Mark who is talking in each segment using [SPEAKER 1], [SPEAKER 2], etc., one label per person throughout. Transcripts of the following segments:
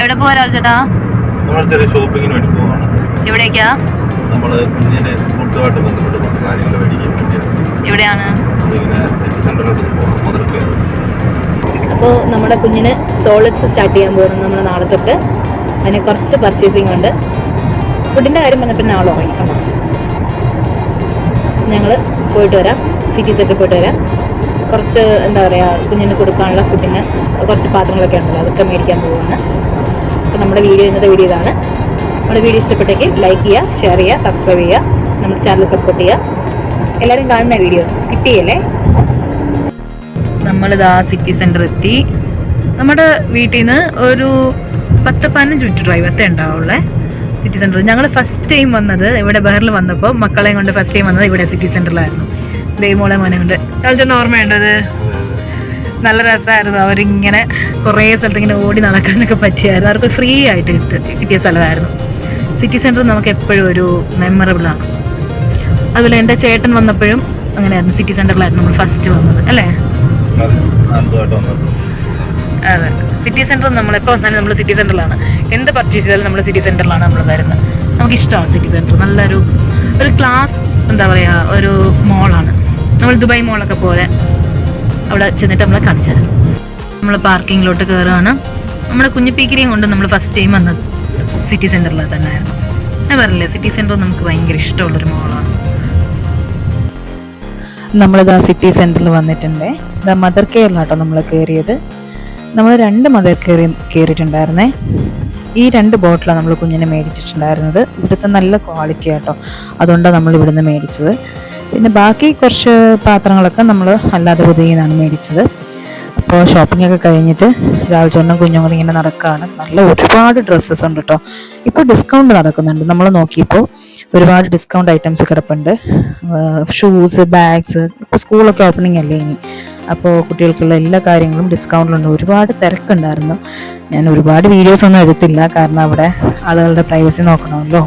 [SPEAKER 1] എവിടെ പോവാ ചേട്ടാ?
[SPEAKER 2] നമ്മൾ ചെറിയ ഷോപ്പിങ്ങിന് വേണ്ടി പോവാണ്.
[SPEAKER 1] എവിടേക്കാ?
[SPEAKER 2] നമ്മള് കുഞ്ഞിനെ ഫുഡുമായിട്ട് ബന്ധപ്പെട്ട് കുറച്ച് കാര്യങ്ങൾ മേടിക്കാൻ വേണ്ടിയാണ്.
[SPEAKER 1] എവിടെയാണ്?
[SPEAKER 2] ഇങ്ങനെ സിറ്റി സെന്ററിലോട്ട് പോകണം, മുതൽക്ക്.
[SPEAKER 1] അപ്പോൾ നമ്മുടെ കുഞ്ഞിന് സോളിഡ്സ് സ്റ്റാർട്ട് ചെയ്യാൻ പോകുന്നു നമ്മൾ നാളെ തൊട്ട്. അതിന് കുറച്ച് പർച്ചേസിങ് ഉണ്ട്. ഫുഡിൻ്റെ കാര്യം വന്നപ്പോൾ നാളെ ഉറങ്ങിക്കണം. ഞങ്ങൾ പോയിട്ട് വരാം, സിറ്റി സെന്ററിൽ പോയിട്ട് വരാം. കുറച്ച് എന്താ പറയുക, കുഞ്ഞിന് കൊടുക്കാനുള്ള ഫുഡിന് കുറച്ച് പാത്രങ്ങളൊക്കെ ഉണ്ടല്ലോ, അതൊക്കെ മേടിക്കാൻ പോവുകയാണ്. അപ്പോൾ നമ്മുടെ ഇന്നത്തെ വീഡിയോ ഇതാണ്. നമ്മുടെ വീഡിയോ ഇഷ്ടപ്പെട്ടെങ്കിൽ ലൈക്ക് ചെയ്യുക, ഷെയർ ചെയ്യുക, സബ്സ്ക്രൈബ് ചെയ്യുക, നമ്മുടെ ചാനൽ സപ്പോർട്ട് ചെയ്യുക. എല്ലാവരും കാണുന്ന വീഡിയോ സ്കിപ്പ് ചെയ്യല്ലേ. നമ്മളിതാ സിറ്റി സെൻറ്റർ എത്തി. നമ്മുടെ വീട്ടിൽ നിന്ന് ഒരു 10-15 മിനിറ്റ് ഡ്രൈവ് ഉണ്ടാവുള്ളേ സിറ്റി സെൻറ്റർ. ഞങ്ങൾ ഫസ്റ്റ് ടൈം വന്നത് ഇവിടെ ബഹറിൽ വന്നപ്പോൾ മക്കളെയും കൊണ്ട് ഫസ്റ്റ് ടൈം വന്നത് ഇവിടെ സിറ്റി സെൻറ്ററിലായിരുന്നു. ദൈവമോളെ മോനെ കൊണ്ട് കളിച്ചോണ്ട് ഓർമ്മയുണ്ടത്. നല്ല രസമായിരുന്നു. അവരിങ്ങനെ കുറേ സ്ഥലത്ത് ഇങ്ങനെ ഓടി നടക്കാനൊക്കെ പറ്റിയായിരുന്നു. അവർക്ക് ഫ്രീ ആയിട്ട് കിട്ടിയ സ്ഥലമായിരുന്നു സിറ്റി സെൻറ്റർ. നമുക്ക് എപ്പോഴും ഒരു മെമ്മറബിളാണ്. അതുപോലെ എൻ്റെ ചേട്ടൻ വന്നപ്പോഴും അങ്ങനെയായിരുന്നു, സിറ്റി സെൻറ്ററിലായിരുന്നു നമ്മൾ ഫസ്റ്റ് വന്നത് അല്ലേ? അതെ, സിറ്റി സെൻറ്റർ നമ്മളെപ്പോൾ വന്നാലും നമ്മൾ സിറ്റി സെൻറ്ററിലാണ്. എന്ത് പർച്ചേസ് ചെയ്താലും നമ്മൾ സിറ്റി സെൻറ്ററിലാണ് നമ്മൾ വരുന്നത്. നമുക്കിഷ്ടമാണ് സിറ്റി സെൻറ്റർ. നല്ലൊരു ക്ലാസ് എന്താ പറയുക, ഒരു മോളാണ്. നമ്മൾ ദുബായ് മോളൊക്കെ പോലെ അവിടെ ചെന്നിട്ട് നമ്മളെ കാണിച്ചു തരാം. നമ്മൾ പാർക്കിങ്ങിലോട്ട് കയറുകയാണ്. നമ്മുടെ കുഞ്ഞിപ്പീക്കിരിയും കൊണ്ട് നമ്മൾ ഫസ്റ്റ് ടൈം വന്നത് സിറ്റി സെൻറ്ററിൽ തന്നെയായിരുന്നു. ഞാൻ പറഞ്ഞില്ലേ, സിറ്റി സെൻറ്റർ നമുക്ക് ഭയങ്കര ഇഷ്ടമുള്ളൊരു മോളാണ്. നമ്മളിതാ സിറ്റി സെൻറ്ററിൽ വന്നിട്ടുണ്ട്. ഇതാ മദർ കെയറിലാട്ടോ നമ്മൾ കയറിയത്. നമ്മൾ 2 മദർ കയറിയിട്ടുണ്ടായിരുന്നേ. ഈ 2 ബോട്ടിലാണ് നമ്മൾ കുഞ്ഞിനെ മേടിച്ചിട്ടുണ്ടായിരുന്നത്. ഇവിടുത്തെ നല്ല ക്വാളിറ്റി ആട്ടോ, അതുകൊണ്ടാണ് നമ്മൾ ഇവിടുന്ന് മേടിച്ചത്. പിന്നെ ബാക്കി കുറച്ച് പാത്രങ്ങളൊക്കെ നമ്മൾ അല്ലാതെ പുതിയ നിന്നാണ് മേടിച്ചത്. അപ്പോൾ ഷോപ്പിംഗ് ഒക്കെ കഴിഞ്ഞിട്ട് രാവിലെ ചേട്ടനും കുഞ്ഞുങ്ങളും ഇങ്ങനെ നടക്കുകയാണ്. നല്ല ഒരുപാട് ഡ്രസ്സസ് ഉണ്ട് കേട്ടോ. ഇപ്പോൾ ഡിസ്കൗണ്ട് നടക്കുന്നുണ്ട്. നമ്മൾ നോക്കിയപ്പോൾ ഒരുപാട് ഡിസ്കൗണ്ട് ഐറ്റംസ് കിടപ്പുണ്ട്. Shoes, bags. ഇപ്പോൾ സ്കൂളൊക്കെ ഓപ്പണിംഗ് അല്ലേ ഇനി, അപ്പോൾ കുട്ടികൾക്കുള്ള എല്ലാ കാര്യങ്ങളും ഡിസ്കൗണ്ടിലുണ്ട്. ഒരുപാട് തിരക്കുണ്ടായിരുന്നു. ഞാൻ ഒരുപാട് വീഡിയോസ് ഒന്നും എടുത്തില്ല, കാരണം അവിടെ ആളുകളുടെ പ്രൈവസി നോക്കണമല്ലോ.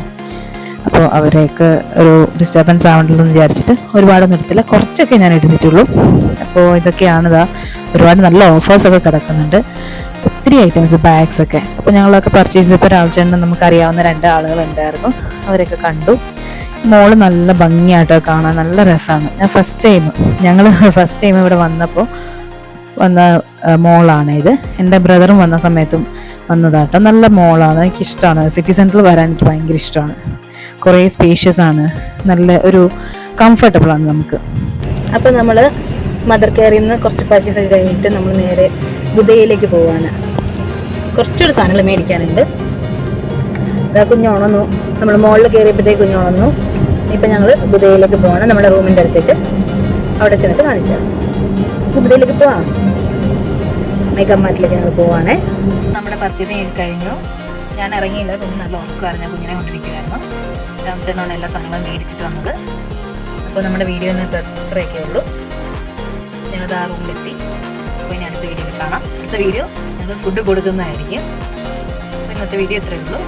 [SPEAKER 1] അപ്പോൾ അവരെയൊക്കെ ഒരു ഡിസ്റ്റർബൻസ് ആവണ്ടല്ലോ എന്ന് വിചാരിച്ചിട്ട് ഒരുപാടൊന്നും എടുത്തില്ല, കുറച്ചൊക്കെ ഞാൻ എടുത്തിട്ടുള്ളൂ. അപ്പോൾ ഇതൊക്കെയാണിതാ, ഒരുപാട് നല്ല ഓഫേഴ്സൊക്കെ കിടക്കുന്നുണ്ട്. ഒത്തിരി ഐറ്റംസ്, ബാഗ്സൊക്കെ. അപ്പോൾ ഞങ്ങളൊക്കെ പർച്ചേസ് ചെയ്തപ്പോൾ രാവിലെ നമുക്കറിയാവുന്ന 2 ആളുകളുണ്ടായിരുന്നു. അവരൊക്കെ കണ്ടു. മോള് നല്ല ഭംഗിയായിട്ടോ കാണാൻ, നല്ല രസമാണ്. ഞങ്ങൾ ഫസ്റ്റ് ടൈം ഇവിടെ വന്ന മോളാണ് ഇത്. എൻ്റെ ബ്രദറും വന്ന സമയത്തും വന്നതാട്ടോ. നല്ല മോളാണ്, എനിക്കിഷ്ടമാണ്. സിറ്റി സെൻറ്ററിൽ വരാൻ എനിക്ക് ഭയങ്കര ഇഷ്ടമാണ്. കുറേ സ്പേഷ്യസ് ആണ്, നല്ല ഒരു കംഫർട്ടബിളാണ് നമുക്ക്. അപ്പോൾ നമ്മൾ മദർ കെയറിൽ നിന്ന് കുറച്ച് പർച്ചേസ് ഒക്കെ കഴിഞ്ഞിട്ട് നമ്മൾ നേരെ ബുദയിലേക്ക് പോവുകയാണ്. കുറച്ചൊരു സാധനങ്ങൾ മേടിക്കാനുണ്ട്. കുഞ്ഞുണന്നു. നമ്മൾ മോളിൽ കയറിയപ്പോഴത്തേക്ക് കുഞ്ഞുണന്നു. ഇപ്പം ഞങ്ങൾ ബുദയിലേക്ക് പോവാണ്, നമ്മുടെ റൂമിൻ്റെ അടുത്തേക്ക്. അവിടെ ചെന്നിട്ട് കാണിച്ചു തരാം. ബുദയിലേക്ക് പോവാം. മേക്കമ്മാറ്റിലേക്ക് ഞങ്ങൾ പോവാണേ. നമ്മുടെ പർച്ചേസിങ് കഴിഞ്ഞു. ഞാൻ ഇറങ്ങിയില്ല, കുഞ്ഞ് നല്ല ഉറക്കമായിരുന്നു. ഞാൻ കുഞ്ഞിനെ കൊണ്ടിരിക്കുകയായിരുന്നു. രാമചേട്ടനാണ് എല്ലാ സാധനങ്ങളും മേടിച്ചിട്ട് വന്നത്. അപ്പോൾ നമ്മുടെ വീഡിയോ ഇന്നത്തെ ഇത്രയൊക്കെ ഉള്ളൂ. ഞങ്ങളത് ആ റൂമിലെത്തി. അപ്പോൾ ഇനി അടുത്ത വീഡിയോയിൽ കാണാം. അടുത്ത വീഡിയോ ഞങ്ങൾ ഫുഡ് കൊടുക്കുന്നതായിരിക്കും. അപ്പോൾ ഇന്നത്തെ വീഡിയോ ഇത്രയേ ഉള്ളൂ.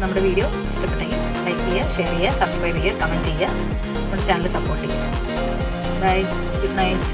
[SPEAKER 1] നമ്മുടെ വീഡിയോ ഇഷ്ടപ്പെട്ടെങ്കിൽ ലൈക്ക് ചെയ്യുക, ഷെയർ ചെയ്യുക, സബ്സ്ക്രൈബ് ചെയ്യുക, കമൻറ്റ് ചെയ്യുക. നമ്മുടെ ചാനൽ സപ്പോർട്ട് ചെയ്യുക. Bye, good night.